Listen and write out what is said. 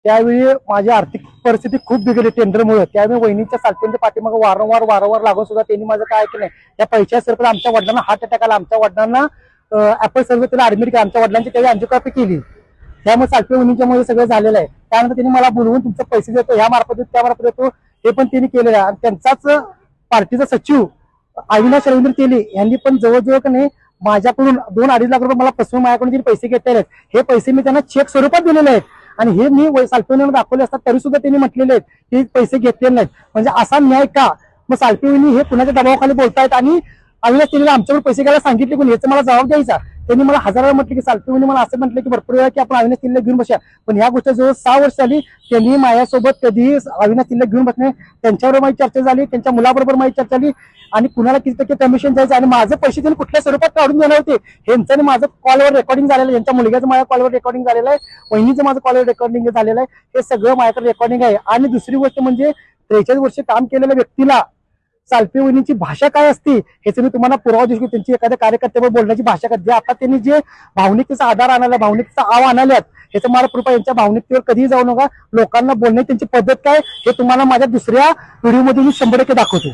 त्यावेळी माझी आर्थिक परिस्थिती खूप बिघडली टेंडरमुळे। त्यावेळी वहिनीच्या सालपेंच्या पाठीमागे वारंवार लागून सुद्धा त्यांनी माझं काय केलंय, त्या पैशा सर्व आमच्या वडिलांना हार्ट अटॅक आला, आमच्या वडिलांना ऍपल सर्व्हिस त्याला ऍडमिट केलं, आमच्या वडिलांची त्यावेळी अँजिओग्राफी केली। त्यामुळे सालपे वहिनीच्यामुळे सगळं झालेलं आहे। त्यानंतर त्यांनी मला बोलवून तुमचे पैसे देतो, ह्या मार्फत त्या मार्फत देतो, हे पण त्यांनी केलेलं आहे। आणि त्यांचाच पार्टीचा सचिव अविनाश रवींद्र तेली यांनी पण जवळजवळ का नाही माझ्याकडून 2-2.5 लाख रुपये मला फसवून माझ्याकडून त्यांनी पैसे घेतलेले आहेत। हे पैसे मी त्यांना चेक स्वरूपात दिलेले आहेत आणि हे मी सालपेवणी दाखवले असतात तरी सुद्धा त्यांनी म्हटलेले आहेत की पैसे घेतलेले नाहीत। म्हणजे असा न्याय का? मग सालपेवणी हे कुणाच्या दबावाखाली बोलतायत आणि अविनाश तेलीला आमच्याकडे पैसे घ्यायला सांगितले कोणी, याचा मला जबाब द्यायचा। त्यांनी मला 1000 वेळा म्हटलं की सालपेवणी मला असं म्हटलं की भरपूर वेळा की आपण अविनाश तेलीला घेऊन बसूया, पण ह्या गोष्ट जवळ 6 वर्ष झाली त्यांनी माझ्यासोबत कधीही अविनाश तेलीला घेऊन बसणे। त्यांच्याबरोबर माझी चर्चा झाली, त्यांच्या मुलाबरोबर माझी चर्चा झाली आणि कुणाला किती टक्के कमिशन द्यायचं आणि माझे पैसे त्यांनी कुठल्या स्वरूपात काढून देणार होते ह्यांचं आणि माझं कॉलवर रेकॉर्डिंग झालेलं आहे। यांच्या मुलग्याचं माझ्या कॉलवर रेकॉर्डिंग झालेलं आहे, वहिनीचं माझं कॉलवर रेकॉर्डिंग झालेलं आहे, हे सगळं माझ्याकडे रेकॉर्डिंग आहे। आणि दुसरी गोष्ट म्हणजे 43 वर्ष काम केलेल्या व्यक्तीला सालपे वहिनीची भाषा काय असते ह्याचं मी तुम्हाला पुरावा देऊ शकतो। त्यांची एखाद्या कार्यकर्त्यावर बोलण्याची भाषा काय, जे आता त्यांनी जे भावनिकतेचा आधार आणायला, भावनिकतेचा आव आणाल्यात, ह्याचं मला प्रूफ आहे। यांच्या भावनिकतेवर कधीही जाऊ नका। लोकांना बोलण्याची त्यांची पद्धत काय हे तुम्हाला माझ्या दुसऱ्या व्हिडिओमध्ये मी 100% दाखवतो।